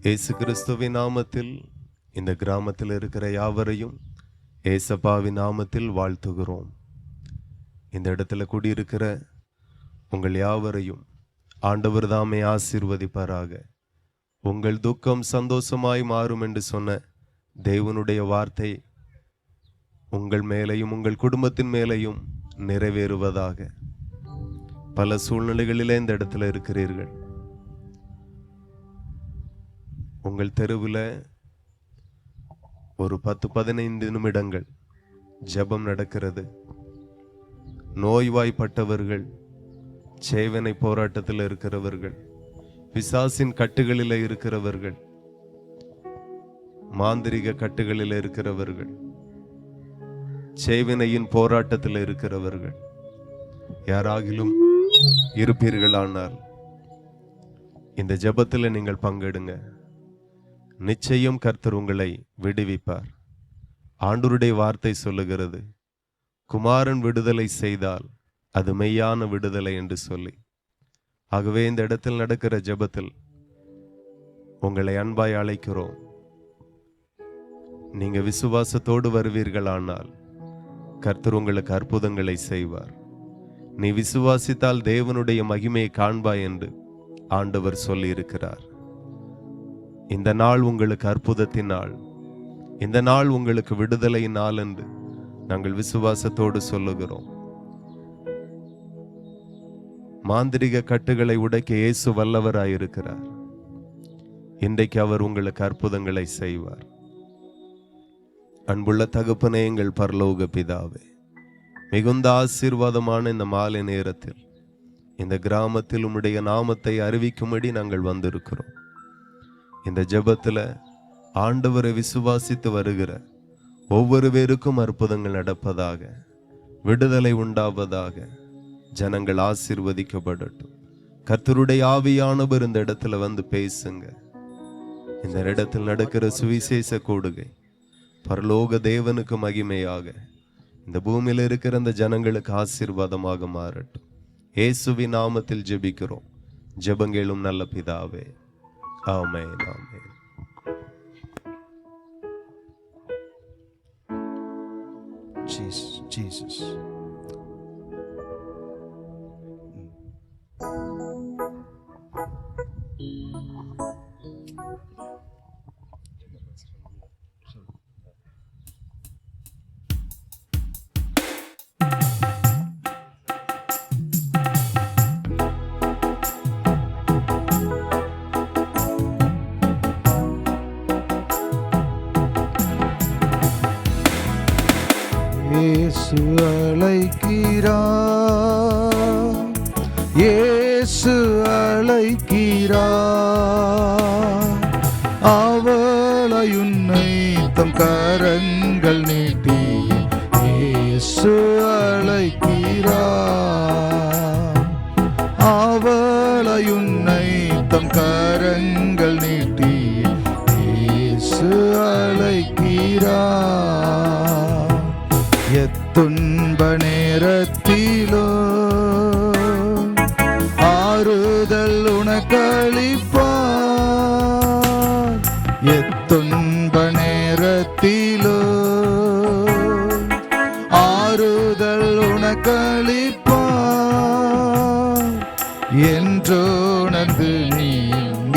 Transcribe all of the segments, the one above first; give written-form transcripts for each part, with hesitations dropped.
இயேசு கிறிஸ்துவின் நாமத்தில் இந்த கிராமத்தில் இருக்கிற யாவரையும் ஏசப்பாவின் நாமத்தில் வாழ்த்துகிறோம். இந்த இடத்துல கூடியிருக்கிற உங்கள் யாவரையும் ஆண்டவர் தாமே ஆசீர்வதிப்பாராக. உங்கள் துக்கம் சந்தோஷமாய் மாறும் என்று சொன்ன தேவனுடைய வார்த்தை உங்கள் மேலையும் உங்கள் குடும்பத்தின் மேலையும் நிறைவேறுவதாக. பல சூழ்நிலைகளிலே இந்த இடத்துல இருக்கிறீர்கள். உங்கள் தெருவில் ஒரு 10-15 நிமிடங்கள் ஜெபம் நடக்கிறது. நோய்வாய்ப்பட்டவர்கள், சேவனை போராட்டத்தில் இருக்கிறவர்கள், பிசாசின் கட்டுகளில் இருக்கிறவர்கள், மாந்திரிக கட்டுகளில் இருக்கிறவர்கள், சேவனையின் போராட்டத்தில் இருக்கிறவர்கள் யாராகிலும் இருப்பீர்களானால் இந்த ஜெபத்தில் நீங்கள் பங்கெடுங்க. நிச்சயம் கர்த்தர் உங்களை விடுவிப்பார். ஆண்டவருடைய வார்த்தை சொல்லுகிறது, குமாரன் விடுதலை செய்தால் அது மெய்யான விடுதலை என்று சொல்லி. ஆகவே இந்த இடத்தில் நடக்கிற ஜெபத்தில் உங்களை அன்பாய் அழைக்கிறோம். நீங்க விசுவாசத்தோடு வருவீர்களானால் கர்த்தர் உங்களுக்கு அற்புதங்களை செய்வார். நீ விசுவாசித்தால் தேவனுடைய மகிமையை காண்பாய் என்று ஆண்டவர் சொல்லி இருக்கிறார். இந்த நாள் உங்களுக்கு அற்புதத்தின் நாள், இந்த நாள் உங்களுக்கு விடுதலையின் நாள் என்று நாங்கள் விசுவாசத்தோடு சொல்லுகிறோம். மாந்திரிக கட்டுகளை உடைக்க இயேசு வல்லவராயிருக்கிறார். இன்றைக்கு அவர் உங்களுக்கு அற்புதங்களை செய்வார். அன்புள்ள தகப்பனே, எங்கள் பரலோக பிதாவே, மிகுந்த ஆசீர்வாதமான இந்த மாலை நேரத்தில் இந்த கிராமத்தில் உம்முடைய நாமத்தை அறிவிக்கும்படி நாங்கள் வந்திருக்கிறோம். இந்த ஜெபத்தில் ஆண்டவரை விசுவாசித்து வருகிற ஒவ்வொரு பேருக்கும் அற்புதங்கள் நடப்பதாக, விடுதலை உண்டாவதாக, ஜனங்கள் ஆசீர்வதிக்கப்படட்டும். கர்த்தருடைய ஆவியானவர் இந்த இடத்துல வந்து பேசுங்க. இந்த இடத்தில் நடக்கிற சுவிசேஷ கூடுகை பரலோக தேவனுக்கு மகிமையாக இந்த பூமியில் இருக்கிற அந்த ஜனங்களுக்கு ஆசீர்வாதமாக மாறட்டும். இயேசுவின் நாமத்தில் ஜெபிக்கிறோம், ஜெபங்களும் நல்ல பிதாவே. ஆமென், ஆமென். Jesus. இயேசு அழைக்கிறார், இயேசு அழைக்கிறார். அவளை உன்னை தம் கரங்கள் நீட்டி இயேசு அழைக்கிறார். அவளை உன்னை தம் கரங்கள் நீட்டி இயேசு அழைக்கிறார். துன்ப நேரத்திலோ ஆறுதல் உனக்களிப்பார். எத்துன்ப நேரத்திலோ ஆறுதல் உனக்களிப்பார். என்றுணர்ந்து நீ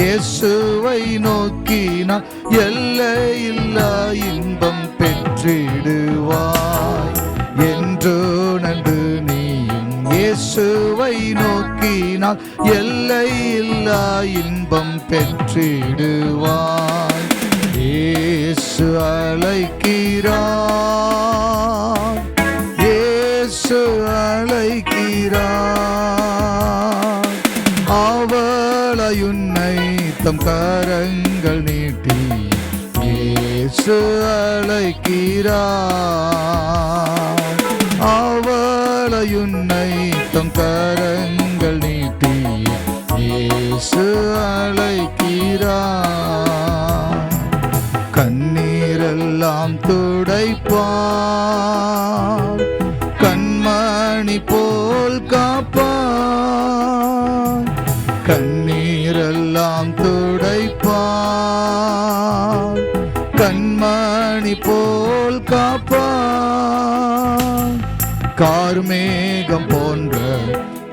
இயேசுவை நோக்கினான் எல்லையில்லா இன்பம் பெற்றிடுவாய். என்றுணர்ந்து நீயும் இயேசுவை நோக்கினால் எல்லையில்லா இன்பம் பெற்றிடுவாய். இயேசு அழைக்கிறார், இயேசு அழைக்கிறார். அவளை உன்னை தம் கரங்கள் நீட்டி இயேசு அழைக்கிறார். அவளை உன்னை தம் கரங்கள் நீட்டி இயேசு அழைக்கிறார். கண்ணீரெல்லாம் துடைப்பார், கண்மணி போல் காப்பார். கண்ணீரெல்லாம் துடைப்பார், கார்மேகம் போன்ற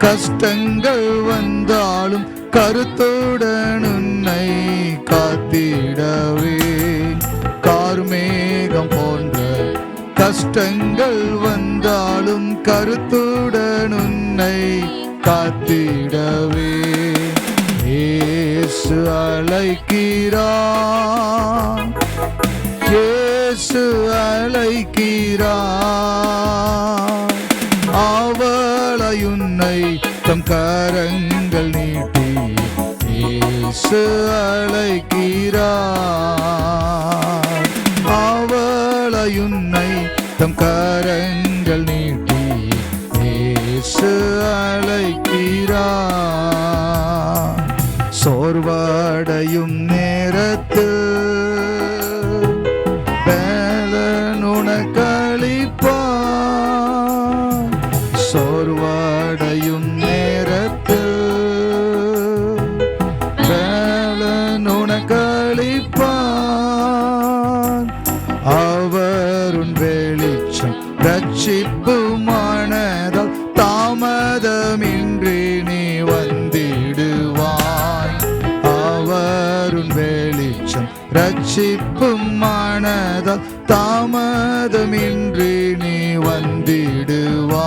கஷ்டங்கள் வந்தாலும் கருத்துடன் உன்னை காத்திடவே. கார்மேகம் போன்ற கஷ்டங்கள் வந்தாலும் கருத்துடன் உன்னை காத்திடவே. இயேசு அழைக்கிறார், இயேசு அழைக்கிறார். அவளை உன்னை தம் கரங்கள் நீட்டி இயேசு அழைக்கிறார். அவளை உன்னை தம் கரங்கள் நீட்டி இயேசு அழைக்கிறார். சோர்வடையும் நேரத்தில் பலனுனக்களிப்பார். சோர்வடையும் நேரத்தில் பலனுனக்களிப்பார். அவருன் வெளிச்சம் ரட்சிப்புமானதால் தாமதமின்றி நீ வந்திடுவாய். அவருன் வெளிச்சம் ரட்சிப்புமானதால் தாமதமின்றி நீ வந்திடுவாய்.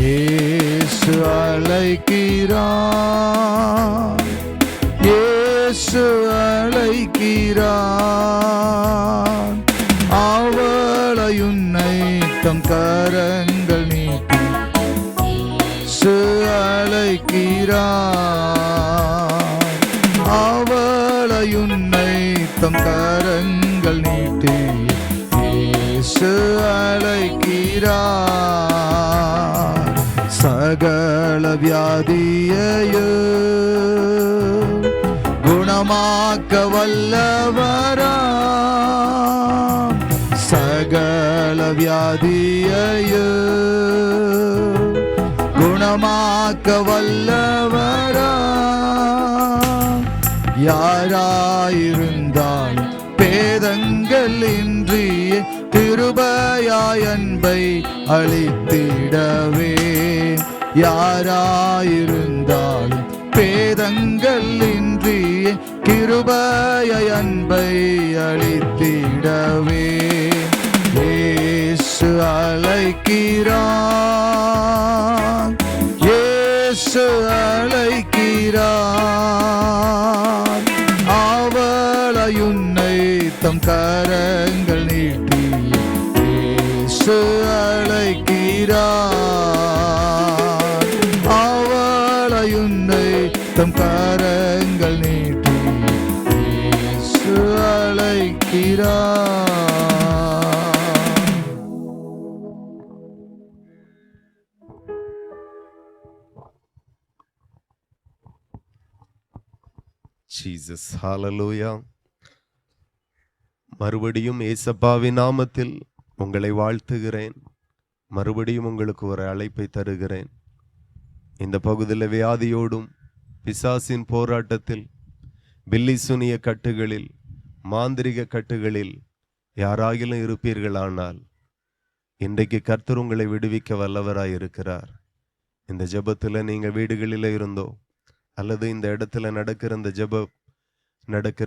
இயேசு அழைக்கிறார், இயேசு அழைக்கிறார். அவளை உன்னை தம் கரங்கள் நீட்டி இயேசு அழைக்கிறார். அவளை உன்னை தம் கரங்கள் நீட்டி இயேசு அழைக்கிறார். சகல வியாதியையோ குணமாக்க வல்லவராம். சகல வியாதியையோ குணமாக்க வல்லவராம். யாராயிருந்தாலும் பேதங்கள் இன்றியே கிருபையாய் அன்பை அளித்திடவே. யாராயிருந்தாலும் பேதங்கள் இன்றியே கிருபையாய் அன்பை அளித்திடவே. இயேசு அழைக்கிறார், இயேசு அழைக்கிறார். அவளை உன்னை தம் கரங்கள் நீட்டி இயேசு அழைக்கிறார். அவளை உன்னை தம் கரங்கள் நீட்டி இயேசு அழைக்கிறார். ஜீசஸ், ஹalleluya. மறுபடியும் ஏசப்பாவின் நாமத்தில் உங்களை வாழ்த்துகிறேன். மறுபடியும் உங்களுக்கு ஒரு அழைப்பை தருகிறேன். இந்த பகுதியில் வியாதியோடும் பிசாசின் போராட்டத்தில், பில்லி சுனிய கட்டுகளில், மாந்திரிக கட்டுகளில் யாராகிலும் இருப்பீர்களானால் இன்றைக்கு கர்த்தர் உங்களை விடுவிக்க வல்லவராயிருக்கிறார். இந்த ஜெபத்தில் நீங்கள் வீடுகளில் இருந்தோ அல்லது இந்த இடத்துல நடக்கிற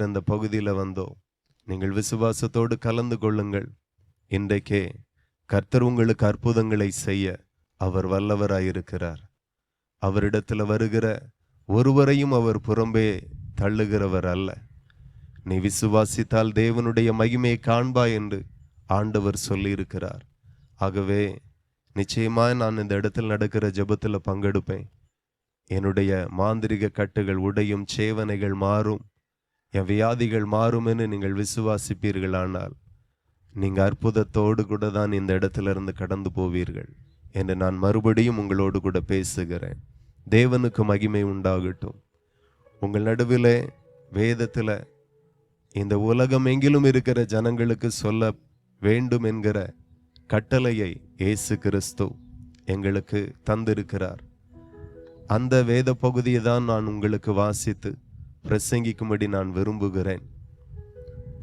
இந்த பகுதியில் வந்தோ நீங்கள் விசுவாசத்தோடு கலந்து கொள்ளுங்கள். இன்றைக்கே கர்த்தர் உங்களுக்கு அற்புதங்களை செய்ய அவர் வல்லவராயிருக்கிறார். அவரிடத்தில் வருகிற ஒருவரையும் அவர் புறம்பே தள்ளுகிறவர் அல்ல. நீ விசுவாசித்தால் தேவனுடைய மகிமையை காண்பாய் என்று ஆண்டவர் சொல்லியிருக்கிறார். ஆகவே நிச்சயமாய் நான் இந்த இடத்தில் நடக்கிற ஜெபத்தில் பங்கெடுப்பேன். என்னுடைய மாந்திரிக கட்டுகள் உடையும், சேவனைகள் மாறும், என் வியாதிகள் மாறும் என்று நீங்கள் விசுவாசிப்பீர்களானால் நீங்கள் அற்புதத்தோடு கூட தான் இந்த இடத்திலிருந்து கடந்து போவீர்கள் என்று நான் மறுபடியும் உங்களோடு கூட பேசுகிறேன். தேவனுக்கு மகிமை உண்டாகட்டும். உங்கள் நடுவிலே வேதத்தில் இந்த உலகம் எங்கிலும் இருக்கிற ஜனங்களுக்கு சொல்ல வேண்டும் என்கிற கட்டளையை இயேசு கிறிஸ்து எங்களுக்கு தந்திருக்கிறார். அந்த வேத பகுதியை தான் நான் உங்களுக்கு வாசித்து பிரசங்கிக்கும்படி நான் விரும்புகிறேன்.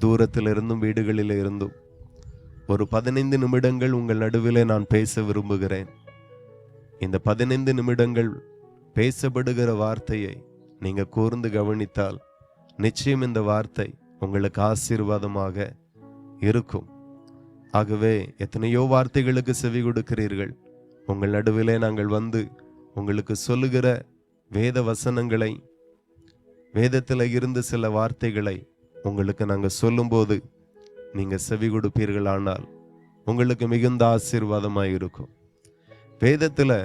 தூரத்தில் இருந்தும் வீடுகளில் இருந்தும் ஒரு 15 நிமிடங்கள் உங்கள் நடுவிலே நான் பேச விரும்புகிறேன். இந்த 15 நிமிடங்கள் பேசப்படுகிற வார்த்தையை நீங்க கூர்ந்து கவனித்தால் நிச்சயம் இந்த வார்த்தை உங்களுக்கு ஆசீர்வாதமாக இருக்கும். ஆகவே எத்தனையோ வார்த்தைகளுக்கு செவி கொடுக்கிறீர்கள். உங்கள் நடுவிலே நாங்கள் வந்து உங்களுக்கு சொல்லுகிற வேத வசனங்களை, வேதத்தில் இருந்து சில வார்த்தைகளை உங்களுக்கு நாங்கள் சொல்லும்போது நீங்க செவி கொடுப்பீர்களானால் உங்களுக்கு மிகுந்த ஆசீர்வாதமாய் இருக்கும். வேதத்தில்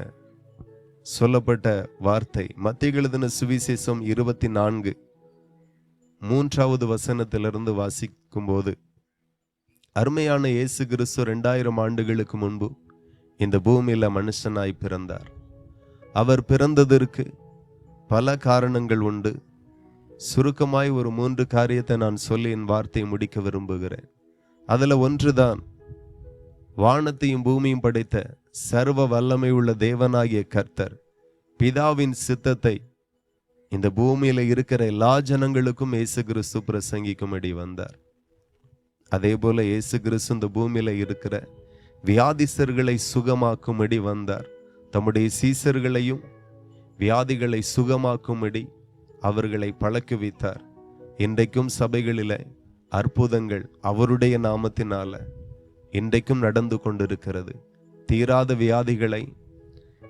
சொல்லப்பட்ட வார்த்தை மத்திய எழுதின சுவிசேஷம் 24:3 வசனத்திலிருந்து வாசிக்கும் போது, அருமையான இயேசு கிறிஸ்து 2000 ஆண்டுகளுக்கு முன்பு இந்த பூமியில மனுஷனாய் பிறந்தார். அவர் பிறந்ததற்கு பல காரணங்கள் உண்டு. சுருக்கமாய் ஒரு 3 காரியத்தை நான் சொல்லி என் வார்த்தையை முடிக்க விரும்புகிறேன். அதுல ஒன்றுதான், வானத்தையும் பூமியும் படைத்த சர்வ வல்லமை உள்ள தேவனாகிய கர்த்தர் பிதாவின் சித்தத்தை இந்த பூமியில இருக்கிற எல்லா ஜனங்களுக்கும் இயேசு கிறிஸ்து பிரசங்கிக்கும்படி வந்தார். அதே போல இயேசு கிறிஸ்து இந்த பூமியில இருக்கிற வியாதிஸ்தர்களை சுகமாக்கும்படி வந்தார். தம்முடைய சீசர்களையும் வியாதிகளை சுகமாக்கும்படி அவர்களை பழக்குவித்தார். இன்றைக்கும் சபைகளில அற்புதங்கள் அவருடைய நாமத்தினால இன்றைக்கும் நடந்து கொண்டிருக்கிறது. தீராத வியாதிகளை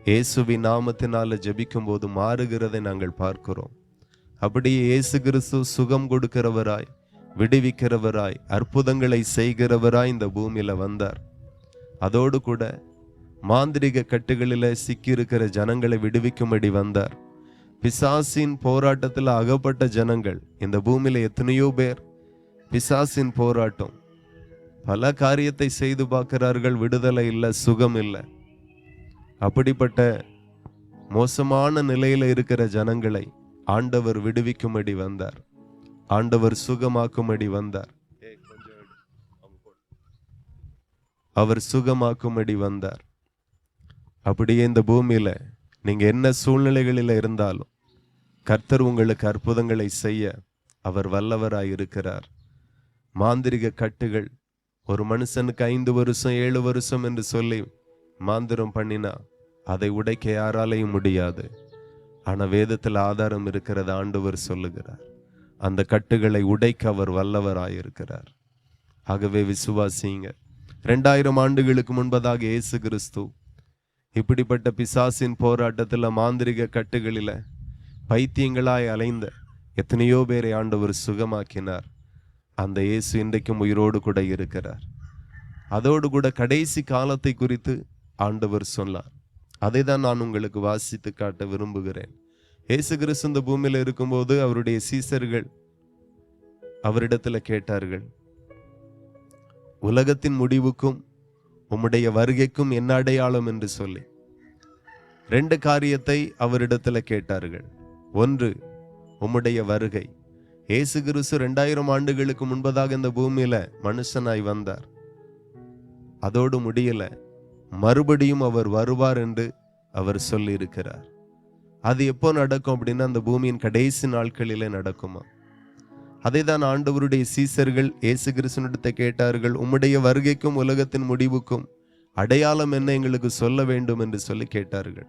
இயேசுவின் நாமத்தினால ஜெபிக்கும் போது மாறுகிறதை நாங்கள் பார்க்கிறோம். அப்படியே இயேசு கிறிஸ்து சுகம் கொடுக்கிறவராய், விடுவிக்கிறவராய், அற்புதங்களை செய்கிறவராய் இந்த பூமியில வந்தார். அதோடு கூட மாந்திரிக கட்டுகளில சிக்கியிருக்கிற ஜனங்களை விடுவிக்கும்படி வந்தார். பிசாசின் போராட்டத்தில் அகப்பட்ட ஜனங்கள், இந்த பூமியில எத்தனையோ பேர் பிசாசின் போராட்டம், பல காரியத்தை செய்து பார்க்கிறார்கள், விடுதலை இல்லை, சுகம் இல்லை. அப்படிப்பட்ட மோசமான நிலையில இருக்கிற ஜனங்களை ஆண்டவர் விடுவிக்கும்படி வந்தார். ஆண்டவர் சுகமாக்கும்படி வந்தார். அவர் சுகமாக்கும்படி வந்தார். அப்படியே இந்த பூமியில நீங்க என்ன சூழ்நிலைகளில் இருந்தாலும் கர்த்தர் உங்களுக்கு அற்புதங்களை செய்ய அவர் வல்லவராய் இருக்கிறார். மாந்திரிக கட்டுகள், ஒரு மனுஷனுக்கு 5 வருஷம் 7 வருஷம் என்று சொல்லி மாந்திரம் பண்ணினா அதை உடைக்க யாராலையும் முடியாது. ஆனா வேதத்தில் ஆதாரம் இருக்கிறது. ஆண்டவர் சொல்லுகிறார், அந்த கட்டுகளை உடைக்க அவர் வல்லவராயிருக்கிறார். ஆகவே விசுவாசிங்க. 2000 ஆண்டுகளுக்கு முன்பதாக இயேசு கிறிஸ்து இப்படிப்பட்ட பிசாசின் போராட்டத்தில், மாந்திரிக கட்டுகளில பைத்தியங்களாய் அலைந்த எத்தனையோ பேரை ஆண்டவர் சுகமாக்கினார். அந்த இயேசு இன்றைக்கும் உயிரோடு கூட இருக்கிறார். அதோடு கூட கடைசி காலத்தை குறித்து ஆண்டவர் சொன்னார். அதை தான் நான் உங்களுக்கு வாசித்து காட்ட விரும்புகிறேன். இயேசு கிறிஸ்து இந்த பூமியில இருக்கும்போது அவருடைய சீசர்கள் அவரிடத்துல கேட்டார்கள், உலகத்தின் முடிவுக்கும் உம்முடைய வருகைக்கும் என்ன அடையாளம் என்று சொல்லி 2 காரியத்தை அவரிடத்துல கேட்டார்கள். ஒன்று, உம்முடைய வருகை. இயேசு கிறிஸ்து 2000 ஆண்டுகளுக்கு முன்பதாக இந்த பூமியில மனுஷனாய் வந்தார். அதோடு முடியல, மறுபடியும் அவர் வருவார் என்று அவர் சொல்லி இருக்கிறார். அது எப்போ நடக்கும் அப்படின்னா அந்த பூமியின் கடைசி நாட்களிலே நடக்குமா. அதை தான் ஆண்டவருடைய சீசர்கள் இயேசு கிறிஸ்துவினிடத்தை கேட்டார்கள், உம்முடைய வருகைக்கும் உலகத்தின் முடிவுக்கும் அடையாளம் என்ன, எங்களுக்கு சொல்ல வேண்டும் என்று சொல்லி கேட்டார்கள்.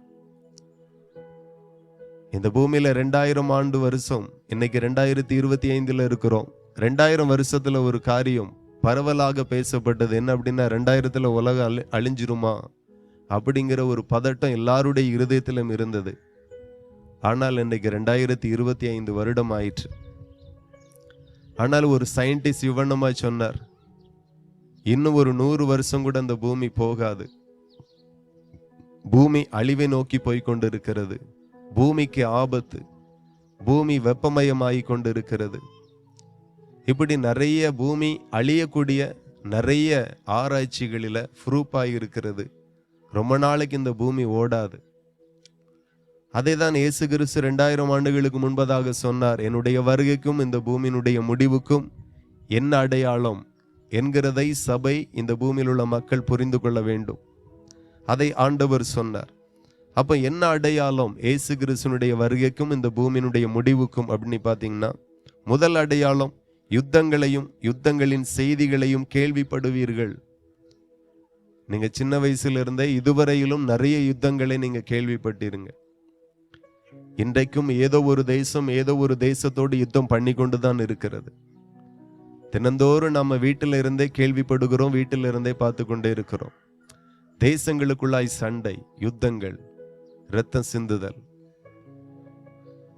இந்த பூமியில 2000 ஆண்டு வருஷம், இன்னைக்கு 2025 இருக்கிறோம். 2000 வருஷத்துல ஒரு காரியம் பரவலாக பேசப்பட்டது. என்ன அப்படின்னா 2000 உலகம் அழிஞ்சிருமா அப்படிங்கிற ஒரு பதட்டம் எல்லாருடைய இருதயத்திலும் இருந்தது. ஆனால் இன்னைக்கு 2025 வருடம் ஆயிற்று. ஆனால் ஒரு சயின்டிஸ்ட் இவ்வண்ணமாய் சொன்னார், இன்னும் ஒரு 100 வருஷம் கூட அந்த பூமி போகாது. பூமி அழிவை நோக்கி போய்கொண்டிருக்கிறது. பூமிக்கு ஆபத்து. பூமி வெப்பமயமாகி கொண்டிருக்கிறது. இப்படி நிறைய பூமி அழியக்கூடிய நிறைய ஆராய்ச்சிகளில ப்ரூஃபாய் இருக்கிறது. ரொம்ப நாளைக்கு இந்த பூமி ஓடாது. அதை தான் இயேசு கிறிஸ்து 2000 ஆண்டுகளுக்கு முன்பதாக சொன்னார், என்னுடைய வருகைக்கும் இந்த பூமியினுடைய முடிவுக்கும் என்ன அடையாளம் என்கிறதை சபை, இந்த பூமியில் உள்ள மக்கள் புரிந்து கொள்ள வேண்டும். அதை ஆண்டவர் சொன்னார். அப்ப என்ன அடையாளம் இயேசு கிறிஸ்துனுடைய வருகைக்கும் இந்த பூமியினுடைய முடிவுக்கும் அப்படின்னு பார்த்தீங்கன்னா, முதல் அடையாளம், யுத்தங்களையும் யுத்தங்களின் செய்திகளையும் கேள்விப்படுவீர்கள் நீங்க சின்ன வயசுல இருந்தே இதுவரையிலும் நிறைய யுத்தங்களை நீங்க கேள்விப்பட்டிருங்க. இன்றைக்கும் ஏதோ ஒரு தேசத்தோடு யுத்தம் பண்ணி கொண்டுதான் இருக்கிறது. தினந்தோறும் நம்ம வீட்டில இருந்தே கேள்விப்படுகிறோம், வீட்டில இருந்தே பார்த்து கொண்டே இருக்கிறோம். தேசங்களுக்குள்ளாய் சண்டை, யுத்தங்கள், இரத்தம் சிந்துதல்.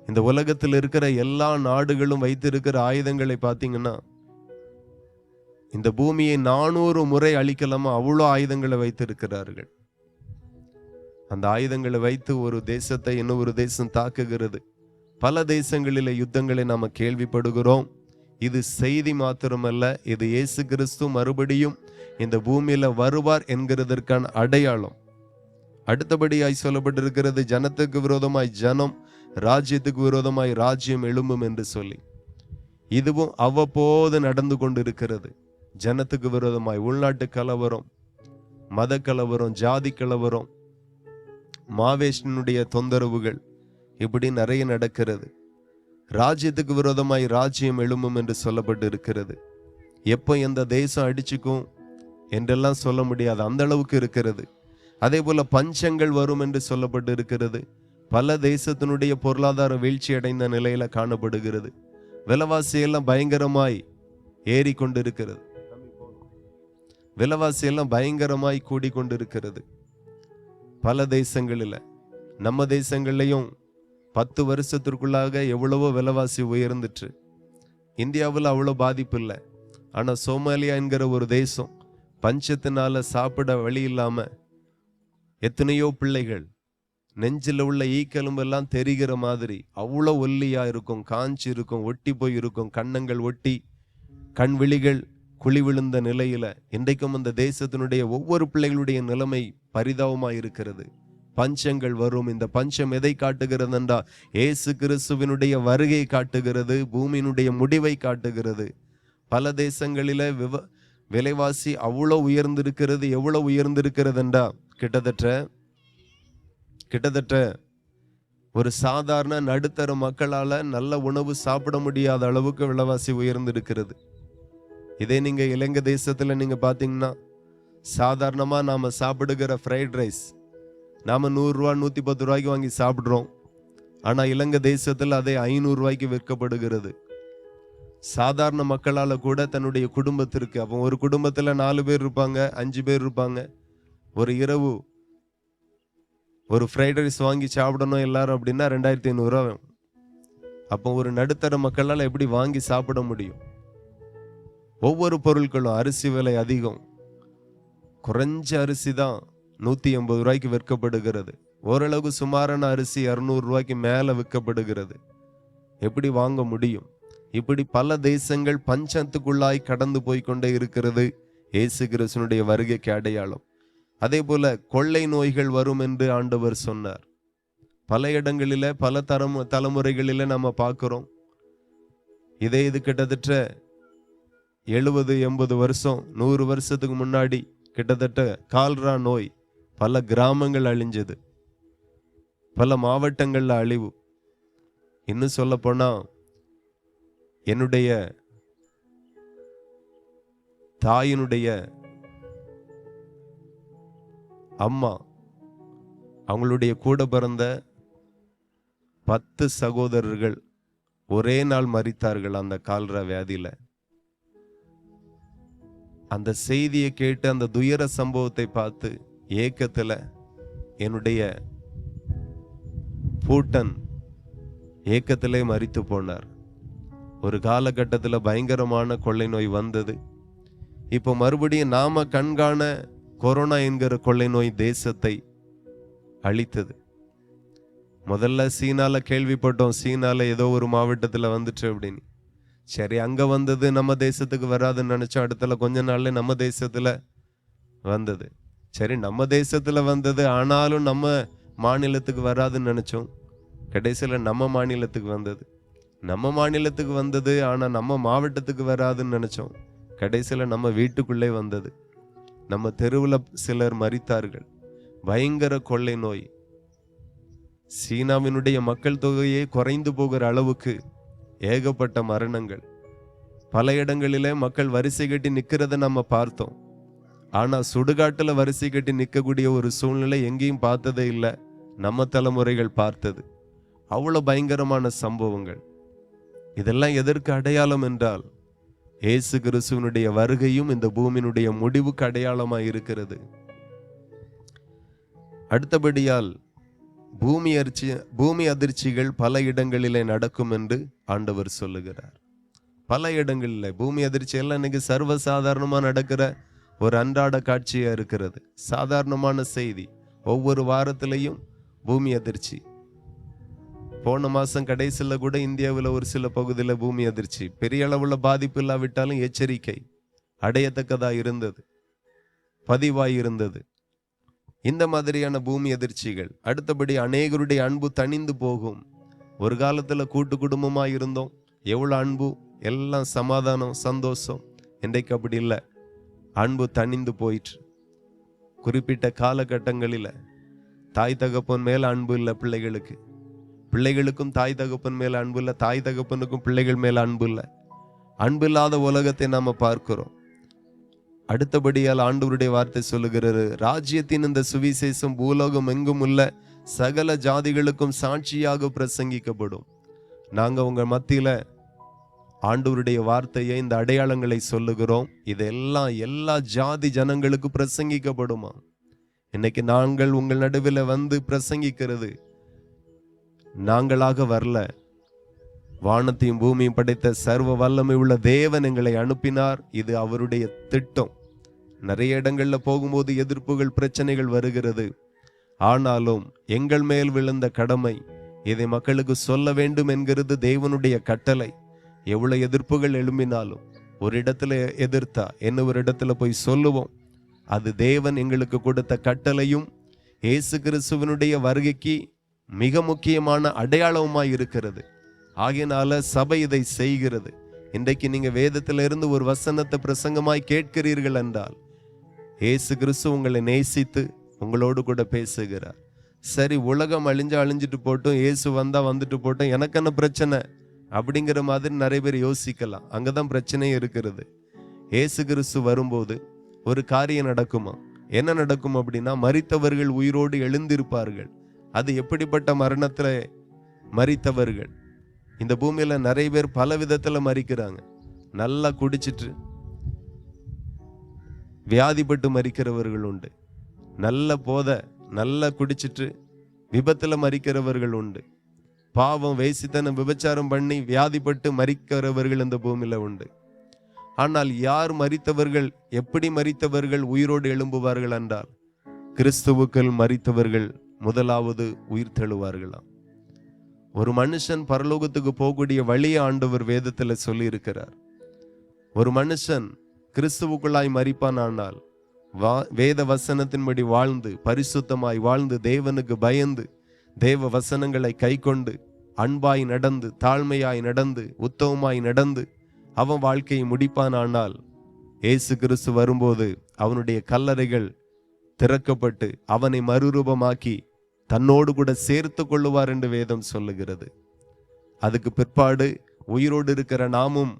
இந்த உலகத்தில் இருக்கிற எல்லா நாடுகளும் வைத்திருக்கிற ஆயுதங்களை பார்த்தீங்கன்னா, இந்த பூமியை 400 முறை அழிக்கலாமா அவ்வளோ ஆயுதங்களை வைத்திருக்கிறார்கள். அந்த ஆயுதங்களை வைத்து ஒரு தேசத்தை இன்னொரு தேசம் தாக்குகிறது. பல தேசங்களில் யுத்தங்களை நாம கேள்விப்படுகிறோம். இது செய்தி மாத்திரமல்ல, இது இயேசு கிறிஸ்து மறுபடியும் இந்த பூமியில வருவார் என்கிறதற்கான அடையாளம். அடுத்தபடியாய் சொல்லப்பட்டிருக்கிறது, ஜனத்துக்கு விரோதமாய் ஜனம், ராஜ்யத்துக்கு விரோதமாய் ராஜ்யம் எழும்பும் என்று சொல்லி. இதுவும் அவ்வப்போது நடந்து கொண்டிருக்கிறது. ஜனத்துக்கு விரோதமாய் உள்நாட்டு கலவரம், மத கலவரம், ஜாதி கலவரம், மாவேஷனுடைய தொந்தரவுகள், இப்படி நிறைய நடக்கிறது. ராஜ்யத்துக்கு விரோதமாய் ராஜ்யம் எழும்பும் என்று சொல்லப்பட்டு இருக்கிறது. எப்போ எந்த தேசம் அடிச்சுக்கும் என்றெல்லாம் சொல்ல முடியாது, அந்த அளவுக்கு இருக்கிறது. அதே போல பஞ்சங்கள் வரும் என்று சொல்லப்பட்டு இருக்கிறது. பல தேசத்தினுடைய பொருளாதார வீழ்ச்சி அடைந்த நிலையில காணப்படுகிறது. விலைவாசி எல்லாம் பயங்கரமாய் ஏறிக்கொண்டிருக்கிறது. விலைவாசி எல்லாம் பயங்கரமாய் கூடிக்கொண்டிருக்கிறது பல தேசங்களில். நம்ம தேசங்கள்லையும் 10 வருஷத்திற்குள்ளாக எவ்வளவோ விலைவாசி உயர்ந்துட்டு. இந்தியாவில் அவ்வளோ பாதிப்பு இல்லை. ஆனால் சோமாலியா என்கிற ஒரு தேசம் பஞ்சத்தினால சாப்பிட வழி இல்லாம எத்தனையோ பிள்ளைகள் நெஞ்சில் உள்ள ஈக்கெலும்பெல்லாம் தெரிகிற மாதிரி அவ்வளோ ஒல்லியா இருக்கும், காஞ்சி இருக்கும், ஒட்டி போய் இருக்கும், கன்னங்கள் ஒட்டி, கண் விழிகள் குழி விழுந்த நிலையில இன்றைக்கும் அந்த தேசத்தினுடைய ஒவ்வொரு பிள்ளைகளுடைய நிலைமை பரிதாபமாய் இருக்கிறது. பஞ்சங்கள் வரும். இந்த பஞ்சம் எதை காட்டுகிறது என்றால் இயேசு கிறிஸ்துவினுடைய வருகை காட்டுகிறது, பூமியினுடைய முடிவை காட்டுகிறது. பல தேசங்களில விலைவாசி அவ்வளோ உயர்ந்திருக்கிறது. எவ்வளவு உயர்ந்திருக்கிறது என்றா கிட்டத்தட்ட ஒரு சாதாரண நடுத்தர மக்களால நல்ல உணவு சாப்பிட முடியாத அளவுக்கு விலைவாசி உயர்ந்திருக்கிறது. இதே நீங்க இலங்கை தேசத்துல நீங்க பாத்தீங்கன்னா, சாதாரணமா நாம சாப்பிடுகிற ஃப்ரைட் ரைஸ் நாம 100 ரூபா 110 ரூபாய்க்கு வாங்கி சாப்பிடுறோம். ஆனா இலங்கை தேசத்துல அதே 500 ரூபாய்க்கு விற்கப்படுகிறது. சாதாரண மக்களால கூட தன்னுடைய குடும்பத்திற்கு, அப்போ ஒரு குடும்பத்துல 4 பேர் இருப்பாங்க, 5 பேர் இருப்பாங்க. ஒரு இரவு ஒரு ஃப்ரைட் ரைஸ் வாங்கி சாப்பிடணும் எல்லாரும் அப்படின்னா 2500 ரூபா. அப்போ ஒரு நடுத்தர மக்களால் எப்படி வாங்கி சாப்பிட முடியும்? ஒவ்வொரு பொருட்களும், அரிசி விலை அதிகம். குறைஞ்ச அரிசி தான் 180 ரூபாய்க்கு விற்கப்படுகிறது. ஓரளவு சுமாரான அரிசி 200 ரூபாய்க்கு மேல விற்கப்படுகிறது. எப்படி வாங்க முடியும்? இப்படி பல தேசங்கள் பஞ்சத்துக்குள்ளாய் கடந்து போய்கொண்டே இருக்கிறது. இயேசு கிறிஸ்துவினுடைய வருகைக்கு அடையாளம். அதே போல கொள்ளை நோய்கள் வரும் என்று ஆண்டவர் சொன்னார். பல இடங்களில பல தலைமுறைகளில நம்ம பார்க்கிறோம். இது கிட்டத்தட்ட 70-80 வருஷம் 100 வருஷத்துக்கு முன்னாடி கிட்டத்தட்ட கால்ரா நோய் பல கிராமங்கள் அழிஞ்சது, பல மாவட்டங்கள்ல அழிவு. இன்னும் சொல்ல போனா என்னுடைய தாயினுடைய அம்மா, அவங்களுடைய கூட பிறந்த 10 சகோதரர்கள் ஒரே நாள் மரித்தார்கள் அந்த கால்ரா வியாதியில. அந்த செய்தியை கேட்டு அந்த துயர சம்பவத்தை பார்த்து ஏக்கத்துல என்னுடைய பூட்டன் ஏக்கத்திலே மரித்து போனார். ஒரு காலகட்டத்தில் பயங்கரமான கொள்ளை நோய் வந்தது. இப்போ மறுபடியும் நாம கண்காண கொரோனா என்கிற கொள்ளை நோய் தேசத்தை அழித்தது. முதல்ல சீனால கேள்விப்பட்டோம், சீனால ஏதோ ஒரு மாவட்டத்தில் வந்துச்சு அப்படின்னு. சரி, அங்க வந்தது, நம்ம தேசத்துக்கு வராதுன்னு நினைச்சோம். அடுத்தல கொஞ்ச நாள்ல நம்ம தேசத்துல வந்தது. சரி, நம்ம தேசத்துல வந்தது, ஆனாலும் நம்ம மாநிலத்துக்கு வராதுன்னு நினைச்சோம். கடைசியில நம்ம மாநிலத்துக்கு வந்தது. நம்ம மாநிலத்துக்கு வந்தது, ஆனா நம்ம மாவட்டத்துக்கு வராதுன்னு நினைச்சோம். கடைசியில நம்ம வீட்டுக்குள்ளே வந்தது. நம்ம தெருவுல சிலர் மரித்தார்கள். பயங்கர கொள்ளை நோய். சீனாவினுடைய மக்கள் தொகையே குறைந்து போகிற அளவுக்கு ஏகப்பட்ட மரணங்கள். பல இடங்களிலே மக்கள் வரிசை கட்டி நிற்கிறத நம்ம பார்த்தோம். ஆனா சுடுகாட்டுல வரிசை கட்டி நிற்கக்கூடிய ஒரு சூழ்நிலை எங்கேயும் பார்த்ததே இல்லை. நம்ம தலைமுறைகள் பார்த்தது அவ்வளவு பயங்கரமான சம்பவங்கள். இதெல்லாம் எதற்கு அடையாளம் என்றால், இயேசு கிறிஸ்துவினுடைய வருகையும் இந்த பூமியினுடைய முடிவுக்கு அடையாளமாய் இருக்கிறது. அடுத்தபடியால் பூமி அதிர்ச்சிகள் பல இடங்களிலே நடக்கும் என்று ஆண்டவர் சொல்லுகிறார். பல இடங்களில் பூமி அதிர்ச்சி எல்லாம் இன்னைக்கு சர்வசாதாரணமா நடக்கிற ஒரு அன்றாட காட்சியா இருக்கிறது. சாதாரணமான செய்தி. ஒவ்வொரு வாரத்திலையும் பூமி அதிர்ச்சி. போன மாசம் கடைசியில் கூட இந்தியாவில் ஒரு சில பகுதியில் பூமி அதிர்ச்சி. பெரிய அளவுள்ள பாதிப்பு இல்லாவிட்டாலும் எச்சரிக்கை அடையத்தக்கதா இருந்தது, பதிவாய் இருந்தது. இந்த மாதிரியான பூமி அதிர்ச்சிகள். அடுத்தபடி அநேகருடைய அன்பு தணிந்து போகும். ஒரு காலத்துல கூட்டு குடும்பமா இருந்தோம், எவ்வளவு அன்பு, எல்லாம் சமாதானம், சந்தோஷம். இன்றைக்கு அப்படி இல்லை. அன்பு தணிந்து போயிற்று. குறிப்பிட்ட காலகட்டங்களில் தாய் தகப்பன் மேல அன்பு இல்லை பிள்ளைகளுக்கு, பிள்ளைகளுக்கும் தாய் தகப்பன் மேல அன்பு இல்லை, தாய் தகப்பனுக்கும் பிள்ளைகள் மேல அன்பு இல்லை. அன்பு இல்லாத உலகத்தை நாம பார்க்கிறோம். அடுத்தபடியால் ஆண்டவருடைய வார்த்தை சொல்லுகிறது, ராஜ்யத்தின் இந்த சுவிசேஷம் பூலோகம் எங்கும் உள்ள சகல ஜாதிகளுக்கும் சாட்சியாக பிரசங்கிக்கப்படும். நாங்க உங்க மத்தியில ஆண்டவருடைய வார்த்தையை, இந்த அடையாளங்களை சொல்லுகிறோம். இதெல்லாம் எல்லா ஜாதி ஜனங்களுக்கு பிரசங்கிக்கப்படுமா. இன்னைக்கு நாங்கள் உங்கள் நடுவில் வந்து பிரசங்கிக்கிறது நாங்களாக வரல. வானத்தையும் பூமியும் படைத்த சர்வ வல்லமை உள்ள தேவன் எங்களை அனுப்பினார். இது அவருடைய திட்டம். நிறைய இடங்கள்ல போகும்போது எதிர்ப்புகள், பிரச்சனைகள் வருகிறது. ஆனாலும் எங்கள் மேல் விழுந்த கடமை, இதை மக்களுக்கு சொல்ல வேண்டும் என்கிறது தேவனுடைய கட்டளை. எவ்வளவு எதிர்ப்புகள் எழும்பினாலும் ஒரு இடத்துல எதிர்த்தா இன்னொரு இடத்துல போய் சொல்லுவோம். அது தேவன் எங்களுக்கு கொடுத்த கட்டளையும் இயேசு கிறிஸ்துவினுடைய வருகைக்கு மிக முக்கியமான அடையாளமாய் இருக்கிறது. ஆகையினால சபை இதை செய்கிறது. இன்றைக்கு நீங்க வேதத்திலிருந்து ஒரு வசனத்தை பிரசங்கமாய் கேட்கிறீர்கள் என்றால், இயேசு கிறிஸ்து உங்களை நேசித்து உங்களோடு கூட பேசுகிறார். சரி, உலகம் அழிஞ்சிட்டு போட்டும், இயேசு வந்தா வந்துட்டு போட்டோம், எனக்கு என்ன பிரச்சனை அப்படிங்கிற மாதிரி நிறைய பேர் யோசிக்கலாம். அங்கதான் பிரச்சனையே இருக்கிறது. இயேசு கிறிஸ்து வரும்போது ஒரு காரியம் நடக்குமா? என்ன நடக்கும் அப்படின்னா, மரித்தவர்கள் உயிரோடு எழுந்திருப்பார்கள். அது எப்படிப்பட்ட மரணத்துல மரித்தவர்கள்? இந்த பூமியில நிறைய பேர் பல விதத்துல மரிக்கிறாங்க. நல்லா குடிச்சிட்டு வியாதிப்பட்டு மரிக்கிறவர்கள் உண்டு. நல்ல போதை, நல்லா குடிச்சிட்டு விபத்துல மரிக்கிறவர்கள் உண்டு. பாவம், வேசித்தனம், விபச்சாரம் பண்ணி வியாதிப்பட்டு மரிக்கிறவர்கள் இந்த பூமியில உண்டு. ஆனால் யார் மரித்தவர்கள், எப்படி மரித்தவர்கள் உயிரோடு எழும்புவார்கள் என்றால், கிறிஸ்துவுக்குள் மரித்தவர்கள் முதலாவது உயிர் தெழுவார்களாம். ஒரு மனுஷன் பரலோகத்துக்கு போகக்கூடிய வழியை ஆண்டவர் வேதத்துல சொல்லி இருக்கிறார். ஒரு மனுஷன் கிறிஸ்துவுக்குள்ளாய் மரிப்பானால், வேத வசனத்தின்படி வாழ்ந்து, பரிசுத்தமாய் வாழ்ந்து, தேவனுக்கு பயந்து, தேவ வசனங்களை கை கொண்டு, அன்பாய் நடந்து, தாழ்மையாய் நடந்து, உத்தமமாய் நடந்து அவன் வாழ்க்கையை முடிப்பானால், இயேசு கிறிஸ்து வரும்போது அவனுடைய கல்லறைகள் திறக்கப்பட்டு அவனை மறுரூபமாக்கி தன்னோடு கூட சேர்த்து கொள்ளுவார் என்று வேதம் சொல்லுகிறது. அதுக்கு பிற்பாடு உயிரோடு இருக்கிற நாமும்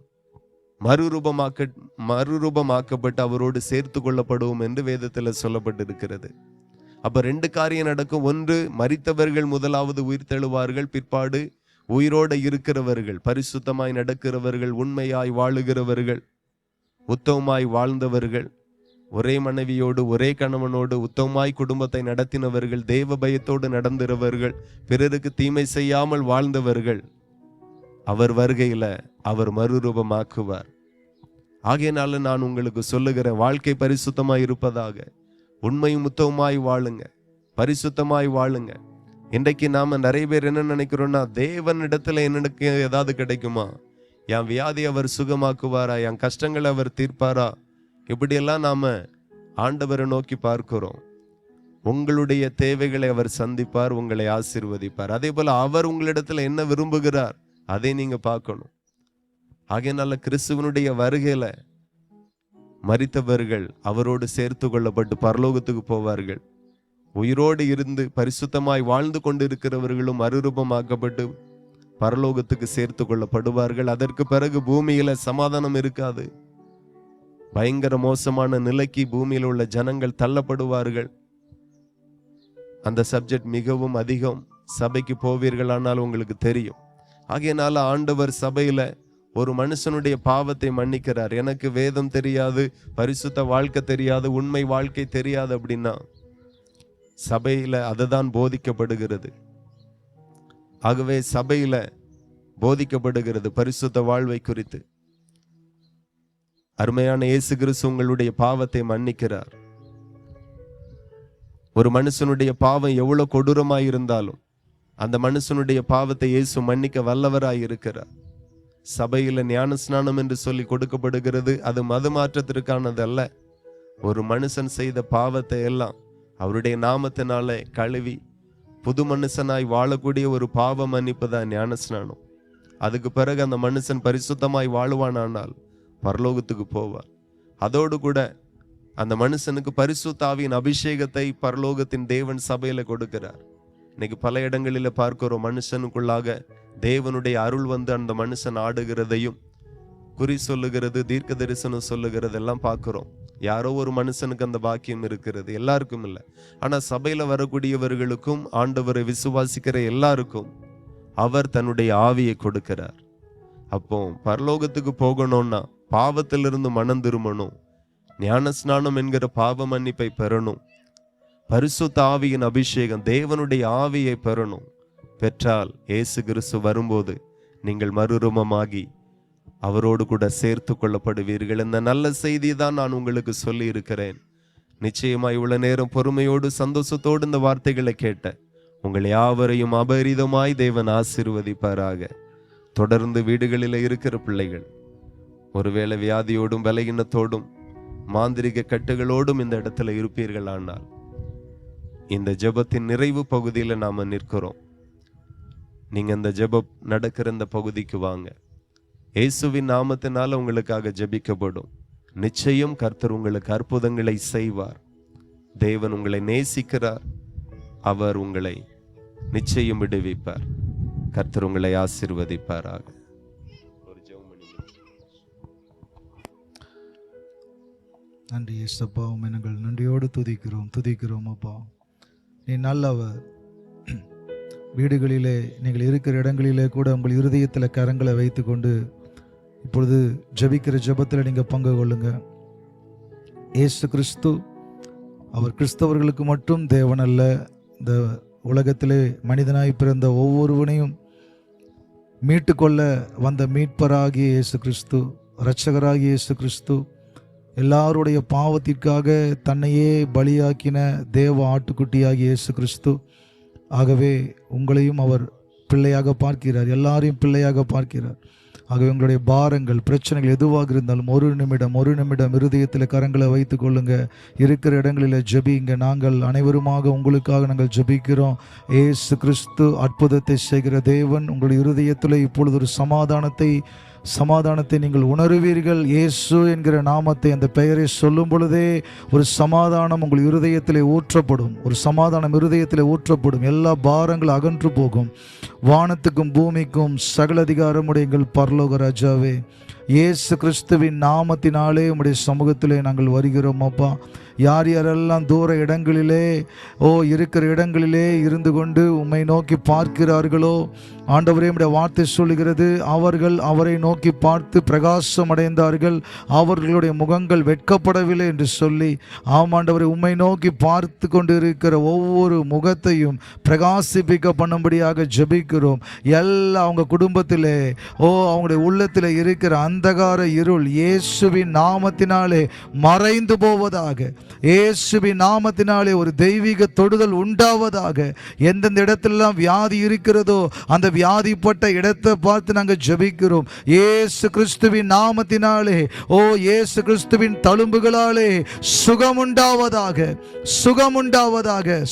மறுரூபமாக்கப்பட்டு அவரோடு சேர்த்து கொள்ளப்படுவோம் என்று வேதத்தில் சொல்லப்பட்டிருக்கிறது. அப்ப ரெண்டு காரியம் நடக்கும். ஒன்று, மரித்தவர்கள் முதலாவது உயிர் தெழுவார்கள். பிற்பாடு உயிரோடு இருக்கிறவர்கள், பரிசுத்தமாய் நடக்கிறவர்கள், உண்மையாய் வாழுகிறவர்கள், உத்தமமாய் வாழ்ந்தவர்கள், ஒரே மனைவியோடு ஒரே கணவனோடு உத்தமமாய் குடும்பத்தை நடத்தினவர்கள், தேவ பயத்தோடு நடந்தவர்கள், பிறருக்கு தீமை செய்யாமல் வாழ்ந்தவர்கள், அவர் வருகையில அவர் மறுரூபமாக்குவார். ஆகையினால நான் உங்களுக்கு சொல்லுகிறேன், வாழ்க்கை பரிசுத்தமாய் இருப்பதாக. உண்மையும் உத்தமமாய் வாழுங்க, பரிசுத்தமாய் வாழுங்க. இன்றைக்கு நாம நிறைய பேர் என்ன நினைக்கிறோம்னா, தேவன் இடத்துல எனக்கு ஏதாவது கிடைக்குமா, என் வியாதி அவர் சுகமாக்குவாரா, என் கஷ்டங்களை அவர் தீர்ப்பாரா, இப்படியெல்லாம் நாம ஆண்டவரை நோக்கி பார்க்கிறோம். உங்களுடைய தேவைகளை அவர் சந்திப்பார், உங்களை ஆசீர்வதிப்பார். அதே போல அவர் உங்களிடத்துல என்ன விரும்புகிறார் அதை நீங்க பார்க்கணும். ஆகையினால கிறிஸ்துவனுடைய வருகையில மரித்தவர்கள் அவரோடு சேர்த்து கொள்ளப்பட்டு பரலோகத்துக்கு போவார்கள். உயிரோடு இருந்து பரிசுத்தமாய் வாழ்ந்து கொண்டு இருக்கிறவர்களும் மறுரூபமாக்கப்பட்டு பரலோகத்துக்கு சேர்த்து கொள்ளப்படுவார்கள். அதற்கு பிறகு பூமியில சமாதானம் இருக்காது. பயங்கர மோசமான நிலைக்கு பூமியில் உள்ள ஜனங்கள் தள்ளப்படுவார்கள். அந்த சப்ஜெக்ட் மிகவும் அதிகம். சபைக்கு போவீர்களானால் உங்களுக்கு தெரியும். ஆகையினால ஆண்டவர் சபையில ஒரு மனுஷனுடைய பாவத்தை மன்னிக்கிறார். எனக்கு வேதம் தெரியாது, பரிசுத்த வாழ்க்கை தெரியாது, உண்மை வாழ்க்கை தெரியாது அப்படின்னா சபையில அதுதான் போதிக்கப்படுகிறது. ஆகவே சபையில போதிக்கப்படுகிறது பரிசுத்த வாழ்வை குறித்து. அருமையான இயேசு கிறிஸ்து உங்களுடைய பாவத்தை மன்னிக்கிறார். ஒரு மனுஷனுடைய பாவம் எவ்வளவு கொடூரமாய் இருந்தாலும் அந்த மனுஷனுடைய பாவத்தை இயேசு மன்னிக்க வல்லவராய் இருக்கிறார். சபையில ஞான ஸ்நானம் என்று சொல்லி கொடுக்கப்படுகிறது. அது மது மாற்றத்திற்கானது அல்ல. ஒரு மனுஷன் செய்த பாவத்தை எல்லாம் அவருடைய நாமத்தினாலே கழுவி புது மனுஷனாய் வாழக்கூடிய ஒரு பாவ மன்னிப்பு தான் ஞான ஸ்நானம். அதுக்கு பிறகு அந்த மனுஷன் பரிசுத்தமாய் வாழுவானால் பரலோகத்துக்கு போவார். அதோடு கூட அந்த மனுஷனுக்கு பரிசுத்த ஆவியின் அபிஷேகத்தை பரலோகத்தின் தேவன் சபையில கொடுக்கிறார். இன்னைக்கு பல இடங்களில பார்க்கிறோம், மனுஷனுக்குள்ளாக தேவனுடைய அருள் வந்து அந்த மனுஷன் ஆடுகிறதையும், குறி சொல்லுகிறது, தீர்க்க தரிசனம் சொல்லுகிறது எல்லாம் பார்க்கிறோம். யாரோ ஒரு மனுஷனுக்கு அந்த பாக்கியம் இருக்கிறது, எல்லாருக்கும் இல்லை. ஆனா சபையில வரக்கூடியவர்களுக்கும் ஆண்டவரை விசுவாசிக்கிற எல்லாருக்கும் அவர் தன்னுடைய ஆவியை கொடுக்கிறார். அப்போ பரலோகத்துக்கு போகணும்னா பாவத்திலிருந்து மனம் திரும்பணும், ஞான ஸ்நானம் என்கிற பாவ மன்னிப்பை பெறணும், பரிசுத்த ஆவியின் அபிஷேகம் தேவனுடைய ஆவியை பெறணும். பெற்றால் இயேசு கிறிஸ்து வரும்போது நீங்கள் மறுரூபமாகி அவரோடு கூட சேர்த்து கொள்ளப்படுவீர்கள். இந்த நல்ல செய்தி தான் நான் உங்களுக்கு சொல்லி இருக்கிறேன். நிச்சயமா இவ்வளவு நேரம் பொறுமையோடு சந்தோஷத்தோடு இந்த வார்த்தைகளை கேட்ட உங்கள் யாவரையும் அபரிதமாய் தேவன் ஆசீர்வதிப்பாராக. தொடர்ந்து வீடுகளில் இருக்கிற பிள்ளைகள் ஒருவேளை வியாதியோடும் பலகீனத்தோடும் மாந்திரிக கட்டுகளோடும் இந்த இடத்துல இருப்பீர்கள். ஆனால் இந்த ஜெபத்தின் நிறைவு பகுதியில நாம நிற்கிறோம். நீங்க இந்த ஜெபம் நடக்கிற இந்த பகுதிக்கு வாங்க. இயேசுவின் நாமத்தினால உங்களுக்காக ஜெபிக்கப்படும். நிச்சயம் கர்த்தர் உங்களுக்கு அற்புதங்களை செய்வார். தேவன் உங்களை நேசிக்கிறார். அவர் உங்களை நிச்சயம் விடுவிப்பார். கர்த்தர் உங்களை ஆசீர்வதிப்பாராக. நன்றி இயேசப்பா, உம்மை நாங்கள் நன்றியோடு துதிக்கிறோம் அப்பா. நீ நல்லவர். வீடுகளிலே நீங்கள் இருக்கிற இடங்களிலே கூட உங்கள் இருதயத்தில் கரங்களை வைத்து கொண்டு இப்பொழுது ஜெபிக்கிற ஜெபத்தில் நீங்கள் பங்கு கொள்ளுங்க. இயேசு கிறிஸ்து அவர் கிறிஸ்தவர்களுக்கு மட்டும் தேவன் அல்ல. இந்த உலகத்திலே மனிதனாய் பிறந்த ஒவ்வொருவனையும் மீட்டுக்கொள்ள வந்த மீட்பராகிய இயேசு கிறிஸ்து, இரட்சகராகிய இயேசு கிறிஸ்து, எல்லாருடைய பாவத்திற்காக தன்னையே பலியாக்கின தேவ ஆட்டுக்குட்டியாகிய இயேசு கிறிஸ்து. ஆகவே உங்களையும் அவர் பிள்ளையாக பார்க்கிறார், எல்லாரையும் பிள்ளையாக பார்க்கிறார். ஆகவே உங்களுடைய பாரங்கள், பிரச்சனைகள் எதுவாக இருந்தாலும் ஒரு நிமிடம் இருதயத்தில் கரங்களை வைத்து கொள்ளுங்க. இருக்கிற இடங்களில் ஜெபிங்க. நாங்கள் அனைவருமாக உங்களுக்காக நாங்கள் ஜெபிக்கிறோம். இயேசு கிறிஸ்து அற்புதத்தை செய்கிற தேவன். உங்களுடைய இருதயத்தில் இப்பொழுது ஒரு சமாதானத்தை நீங்கள் உணருவீர்கள். இயேசு என்கிற நாமத்தை, அந்த பெயரை சொல்லும் பொழுதே ஒரு சமாதானம் உங்கள் இருதயத்திலே ஊற்றப்படும். ஒரு சமாதானம் இருதயத்திலே ஊற்றப்படும். எல்லா பாரங்களும் அகன்று போகும். வானத்துக்கும் பூமிக்கும் சகல அதிகாரமுடைய எங்கள் பரலோக ராஜாவே, இயேசு கிறிஸ்துவின் நாமத்தினாலே உம்முடைய சமூகத்திலே நாங்கள் வருகிறோம் அப்பா. யார் யாரெல்லாம் தூர இடங்களிலே இருக்கிற இடங்களிலே இருந்து கொண்டு உம்மை நோக்கி பார்க்கிறார்களோ, ஆண்டவரே உம்முடைய வார்த்தை சொல்லுகிறது, அவர்கள் அவரை நோக்கி பார்த்து பிரகாசம் அடைந்தார்கள், அவர்களுடைய முகங்கள் வெட்கப்படவில்லை என்று சொல்லி, ஆமாண்டவரை உம்மை நோக்கி பார்த்து கொண்டு இருக்கிற ஒவ்வொரு முகத்தையும் பிரகாசிப்பிக்க பண்ணும்படியாக ஜெபிக்கிறோம். எல்லா அவங்க குடும்பத்திலே அவங்களுடைய உள்ளத்தில் இருக்கிற அந்தகார இருள் இயேசுவின் நாமத்தினாலே மறைந்து போவதாக. இயேசுவின் நாமத்தினாலே ஒரு தெய்வீக தொடுதல் உண்டாவதாக. எந்தெந்த இடத்திலெல்லாம் வியாதி இருக்கிறதோ அந்த வியாதிப்பட்ட இடத்தை பார்த்து நாங்கள் ஜெபிக்கிறோம். இயேசு கிறிஸ்துவின் நாமத்தினாலே இயேசு கிறிஸ்துவின் தழும்புகளாலே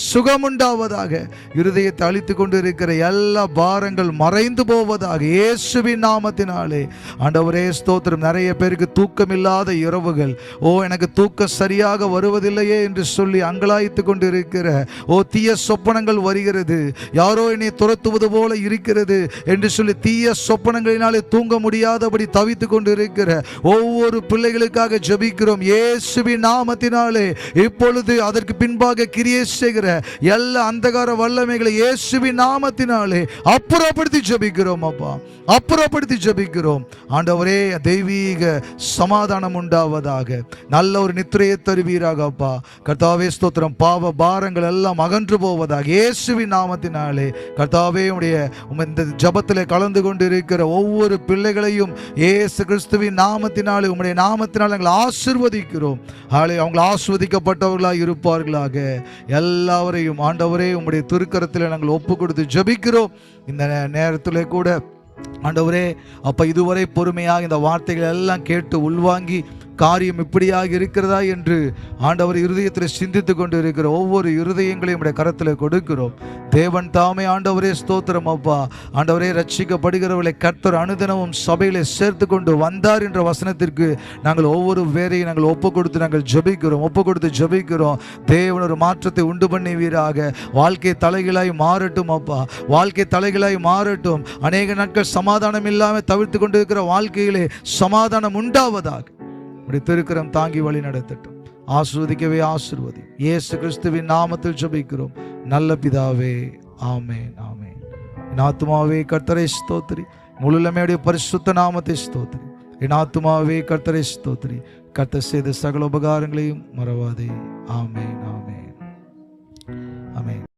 சுகமுண்டாவதாக. இருதயத்தை அழித்து கொண்டு இருக்கிற எல்லா பாரங்கள் மறைந்து போவதாக இயேசுவின் நாமத்தினாலே. ஆண்டவரே ஸ்தோத்திரம். நிறைய பேருக்கு தூக்கம் இல்லாத இரவுகள், எனக்கு தூக்கம் சரியாக வருவதில்லையே என்று சொல்லி அங்கலாய்த்து கொண்டு இருக்கிற தீய சொப்பனங்கள் வருகிறது, யாரோ என்னை துரத்துவது போல இருக்கிறது என்று சொல்லி தீய சொப்பனங்களினாலே தூங்க முடியாதபடி தவித்து கொண்டு இருக்கிற ஒவ்வொரு பிள்ளைகளுக்காக ஜெபிக்கிறோம் இயேசுவின் நாமத்தினாலே. இப்பொழுது அதற்கு பின்பாக கிரியை செய்கிற எல்லா அந்தகார வல்லமைகளை இயேசுவின் நாமத்தினாலே அப்புறப்படுத்தி ஜெபிக்கிறோம் அப்பா, அப்புறப்படுத்தி ஜெபிக்கிறோம் ஆண்டவரே. தெய்வீக சமாதானம் உண்டாவதாக, நல்ல ஒரு நித்திரையை தருவீராக அப்பா. கர்த்தாவே ஸ்தோத்திரம். பாவ பாரங்கள் எல்லாம் அகன்று போவதாக இயேசுவின் நாமத்தினாலே. கர்த்தாவே இந்த ஜபத்திலே கலந்து கொண்டு இருக்கிற ஒவ்வொரு பிள்ளைகளையும் இயேசு கிறிஸ்துவின் நாமத்தினாலே உம்முடைய நாமத்தினாலே நாங்கள் ஆசீர்வதிக்கிறோம். அவங்க ஆசீர்வதிக்கப்பட்டவர்களாக இருப்பார்களாக. எல்லாவரையும் ஆண்டவரே உம்முடைய திருக்கரத்தில் நாங்கள் ஒப்பு கொடுத்து ஜெபிக்கிறோம். இந்த நேரத்திலே கூட ஆண்டவரே அப்பா, இதுவரை பொறுமையாக இந்த வார்த்தைகள் எல்லாம் கேட்டு உள்வாங்கி காரியம் இப்படியாக இருக்கிறதா என்று ஆண்டவர் இருதயத்தில் சிந்தித்து கொண்டு இருக்கிற ஒவ்வொரு இருதயங்களையும் உடைய கரத்தில் கொடுக்கிறோம். தேவன் தாமே ஆண்டவரே ஸ்தோத்திரம் அப்பா. ஆண்டவரே ரட்சிக்கப்படுகிறவர்களை கர்த்தர் அனுதினமும் சபையிலே சேர்த்து கொண்டு வந்தார் என்ற வசனத்திற்கு நாங்கள் ஒவ்வொரு வேரையும் நாங்கள் ஒப்பு கொடுத்து நாங்கள் ஜெபிக்கிறோம், ஒப்பு கொடுத்து ஜெபிக்கிறோம். தேவன் ஒரு மாற்றத்தை உண்டு பண்ணுவீராக. வாழ்க்கை தலைகளாய் மாறட்டும் அப்பா, வாழ்க்கை தலைகளாய் மாறட்டும். அநேக நாட்கள் சமாதானம் இல்லாமல் தவிர்த்து கொண்டு இருக்கிற வாழ்க்கையிலே சமாதானம் உண்டாவதாக திருக்கரம் தாங்கி வழி நடத்தட்டும். ஆசீர்வதிக்கவே ஆசீர்வதி. இயேசு கிறிஸ்துவின் நாமத்தில் ஜெபிக்கிறோம் நல்ல பிதாவே, ஆமென், ஆமென். என் ஆத்துமாவே கர்த்தரை ஸ்தோத்திரி, முழுமையுடைய பரிசுத்த நாமத்தை ஸ்தோத்திரி. என் ஆத்துமாவே கர்த்தரை ஸ்தோத்திரி, கர்த்தர் செய்த சகல உபகாரங்களையும் மறவாதே. ஆமென், ஆமென்.